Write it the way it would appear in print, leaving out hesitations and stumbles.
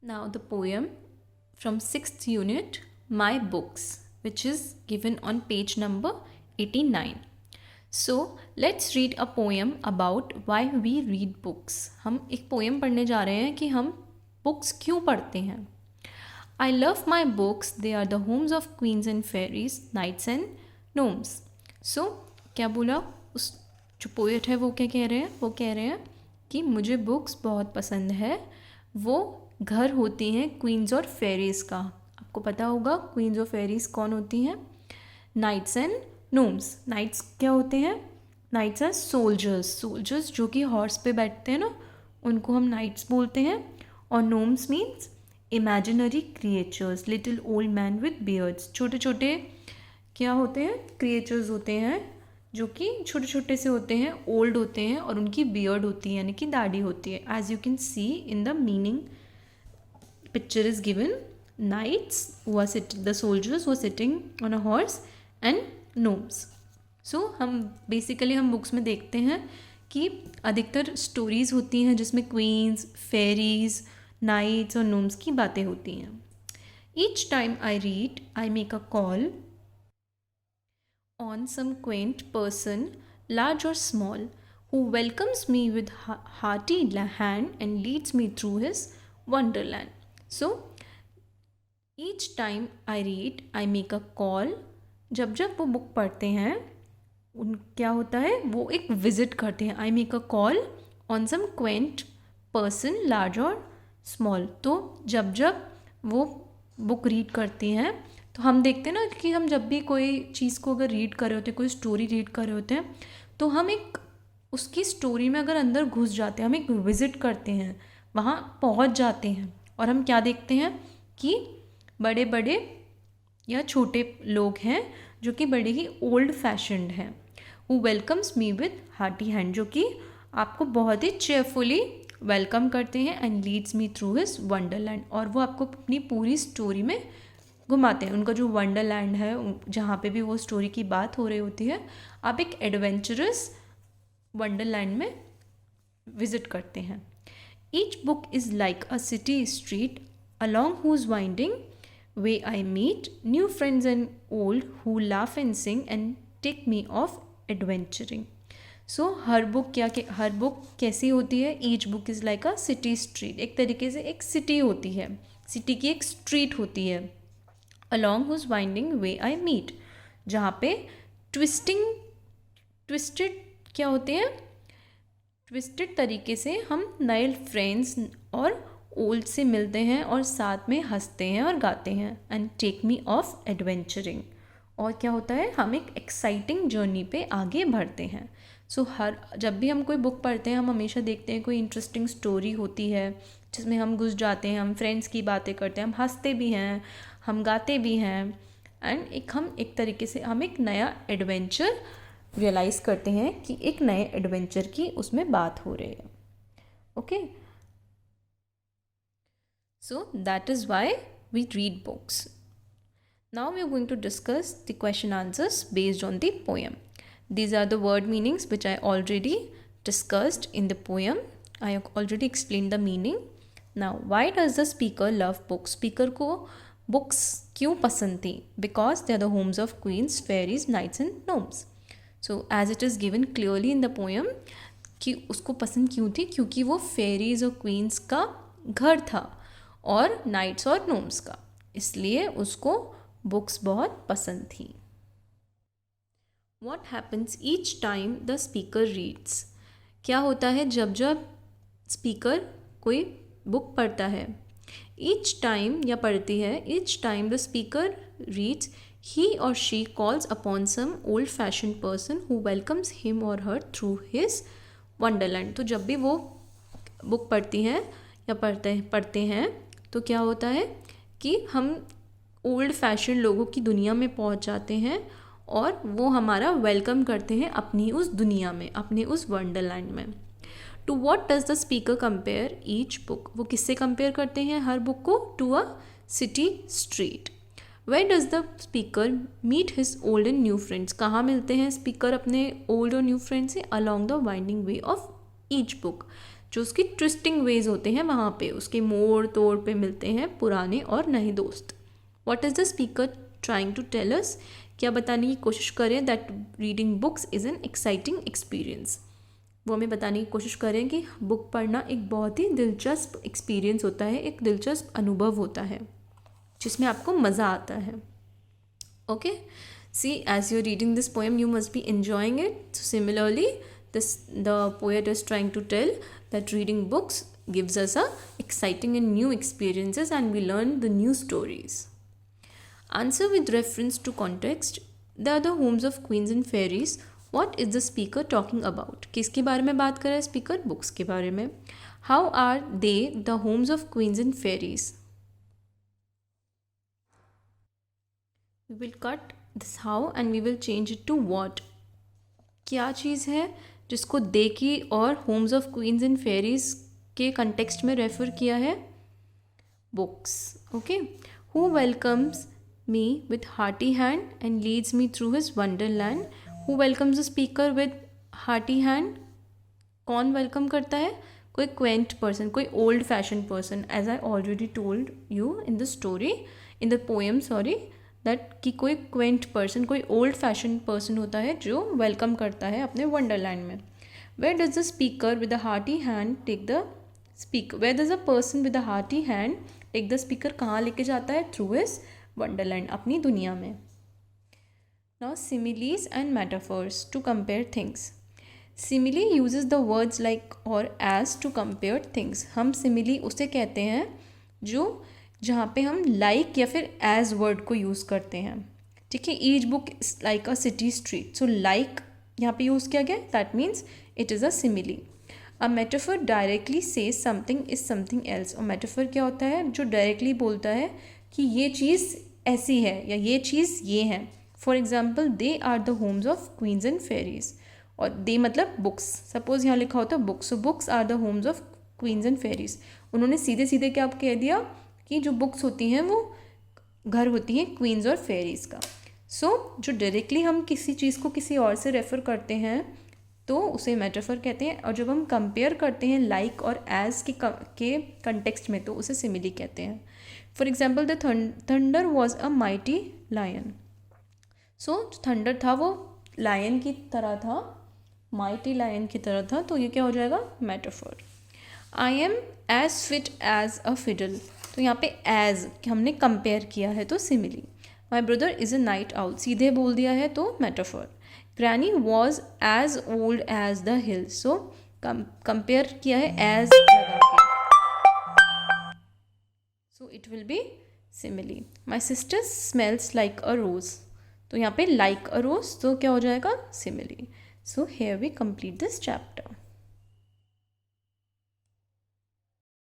Now the poem from 6th unit, My Books, which is given on page number 89. So let's read a poem about why we read books. हम एक poem पढ़ने जा रहे हैं कि हम books क्यों पढ़ते हैं. I love my books, they are the homes of queens and fairies, knights and gnomes. So क्या बोला उस जो पोएट है वो क्या कह रहे हैं? वो कह रहे हैं कि मुझे बुक्स बहुत पसंद है. वो घर होती हैं क्वींस और फेरीज़ का. आपको पता होगा क्वींस और फेरीज़ कौन होती हैं? Nights and norms. नाइट्स क्या होते हैं? नाइट्स आर सोल्जर्स जो कि हॉर्स पे बैठते हैं ना, उनको हम नाइट्स बोलते हैं. और norms means imaginary creatures, little old man with beards. छोटे छोटे क्या होते हैं? क्रिएचर्स होते हैं जो कि छोटे छोटे से होते हैं, ओल्ड होते हैं और उनकी बियर्ड होती है यानी कि दाढ़ी होती है. As you can see in the meaning picture is given, knights who are sitting, the soldiers who are sitting on a horse and gnomes. So हम बेसिकली हम बुक्स में देखते हैं कि अधिकतर स्टोरीज़ होती हैं जिसमें क्वींस, फेरीज, नाइट्स और नोम्स की बातें होती हैं. Each time I read I make a call on some quaint person, large or small, who welcomes me with hearty hand and leads me through his wonderland. So, each time I read, I make a call. जब जब वो book पढ़ते हैं उन क्या होता है? वो एक विज़िट करते हैं. I make a call on some quaint person, large और स्मॉल. तो जब जब वो बुक रीड करती हैं तो हम देखते हैं ना कि हम जब भी कोई चीज़ को अगर रीड कर रहे होते हैं, कोई स्टोरी रीड कर रहे होते हैं, तो हम एक उसकी स्टोरी में अगर अंदर घुस जाते हैं, हम एक विज़िट करते हैं, वहाँ पहुँच जाते हैं और हम क्या देखते हैं कि बड़े बड़े या छोटे लोग हैं जो कि बड़े ही ओल्ड फैशन्ड हैं. Who welcomes me with hearty hand, जो कि आपको बहुत ही चेयरफुली वेलकम करते हैं. And leads me through his Wonderland, और वो आपको अपनी पूरी स्टोरी में घुमाते हैं. उनका जो वंडरलैंड है जहाँ पे भी वो स्टोरी की बात हो रही होती है, आप एक एडवेंचरस वंडरलैंड में विजिट करते हैं. Each book is like a city street along whose winding way I meet new friends and old who laugh and sing and take me off adventuring. So her book कैसी होती है? Each book is like a city street. एक तरीके से एक city होती है, city की एक स्ट्रीट होती है. along whose winding way I meet, जहाँ पे ट्विस्टेड क्या होते हैं? ट्विस्टेड तरीके से हम नए फ्रेंड्स और ओल्ड से मिलते हैं और साथ में हंसते हैं और गाते हैं. And take me off adventuring, और क्या होता है? हम एक एक्साइटिंग जर्नी पे आगे बढ़ते हैं. सो जब भी हम कोई बुक पढ़ते हैं हम हमेशा देखते हैं कोई इंटरेस्टिंग स्टोरी होती है जिसमें हम घुस जाते हैं, हम फ्रेंड्स की बातें करते हैं, हम हंसते भी हैं, हम गाते भी हैं. एंड हम एक तरीके से हम एक नया एडवेंचर रियलाइज़ करते हैं कि एक नए एडवेंचर की उसमें बात हो रही है. Okay, so that is why we read books. Now we are going to discuss the question answers based on the poem. These are the word meanings which I already discussed in the poem. I have already explained the meaning. Now, why does the speaker love books? Speaker को books क्यों पसंद थी? Because they are the homes of queens, fairies, knights and gnomes. So, as it is given clearly in the poem कि उसको पसंद क्यों थी? क्योंकि वो fairies और queens का घर था और knights और gnomes का, इसलिए उसको बुक्स बहुत पसंद थी. What happens each time the speaker reads? क्या होता है जब जब स्पीकर कोई बुक पढ़ता है? Each time या पढ़ती है, each time the speaker reads, he or she calls upon some old fashioned person who welcomes him or her through his wonderland. तो जब भी वो बुक पढ़ती हैं या पढ़ते हैं तो क्या होता है कि हम ओल्ड फैशन लोगों की दुनिया में पहुंच जाते हैं और वो हमारा वेलकम करते हैं अपनी उस दुनिया में, अपने उस वंडरलैंड में. To what does the speaker compare each book? वो किससे कंपेयर करते हैं हर बुक को? To a city street. Where does the speaker meet his old and new friends? कहाँ मिलते हैं स्पीकर अपने ओल्ड और न्यू फ्रेंड्स से? Along the winding way of each book. जो उसकी ट्विस्टिंग वेज होते हैं वहाँ पे उसके मोड़ तोड़ पे मिलते हैं पुराने और नए दोस्त. What is the speaker trying to tell us? क्या बताने की कोशिश करें? That reading books is an exciting experience. वो हमें बताने की कोशिश करें कि बुक पढ़ना एक बहुत ही दिलचस्प एक्सपीरियंस होता है, एक दिलचस्प अनुभव होता है जिसमें आपको मज़ा आता है. Okay, see as you reading this poem you must be enjoying it. So similarly, the poet is trying to tell that reading books gives us a exciting and new experiences and we learn the new stories. Answer with reference to context. They are the homes of queens and fairies. What is the speaker talking about? किसके बारे में बात कर रहा है speaker? Books के बारे में. How are they the homes of queens and fairies? We will cut this how and we will change it to what. क्या चीज़ है जिसको दे की और homes of queens and fairies के कंटेक्स्ट में रेफर किया है? Books. Okay. Who welcomes me with hearty hand and leads me through his wonderland. Who welcomes the speaker with hearty hand? कौन वेलकम करता है? कोई क्वेंट पर्सन, कोई old fashion person, as I already told you in the story, in the poem sorry, that कि कोई quaint person, कोई old fashion person होता है जो वेलकम करता है अपने वंडरलैंड में. Where does the speaker with the hearty hand take the speaker? Where does the person with the hearty hand take the speaker? कहाँ लेके जाता है? थ्रू हिज वंडरलैंड, अपनी दुनिया में. Now similes and metaphors to compare things. Simile uses the words like और as to compare things. हम simile उसे कहते हैं जो जहाँ पे हम लाइक या फिर एज वर्ड को यूज़ करते हैं. ठीक है. Each book is like a city street. So like यहाँ पे यूज़ किया गया, that means it is a simile. A metaphor directly says something is something else. और मेटाफर क्या होता है? जो डायरेक्टली बोलता है कि ये चीज़ ऐसी है या ये चीज़ ये है. For example, they are the homes of queens and fairies. और दे मतलब बुक्स. सपोज यहाँ लिखा होता है books, so books are the homes of queens and fairies. उन्होंने सीधे सीधे क्या कह दिया कि जो बुक्स होती हैं वो घर होती हैं क्वींस और फेरीज़ का. सो जो डायरेक्टली हम किसी चीज़ को किसी और से रेफ़र करते हैं तो उसे मेटाफर कहते हैं. और जब हम कंपेयर करते हैं लाइक और एज के कंटेक्स्ट में तो उसे सिमिली कहते हैं. For example, the thunder was a mighty lion. So जो थंडर था वो लायन की तरह था, माइटी लायन की तरह था. तो ये क्या हो जाएगा? Metaphor. I am as fit as a fiddle. तो यहाँ पे एज हमने कंपेयर किया है तो simile. My brother is a night owl. सीधे बोल दिया है तो metaphor. Granny was as old as the hill. So compare किया है एज लगा के, so it will be simile. My sister smells like a rose. तो यहाँ पे लाइक अ रोज तो क्या हो जाएगा? Simile. So here we complete this chapter.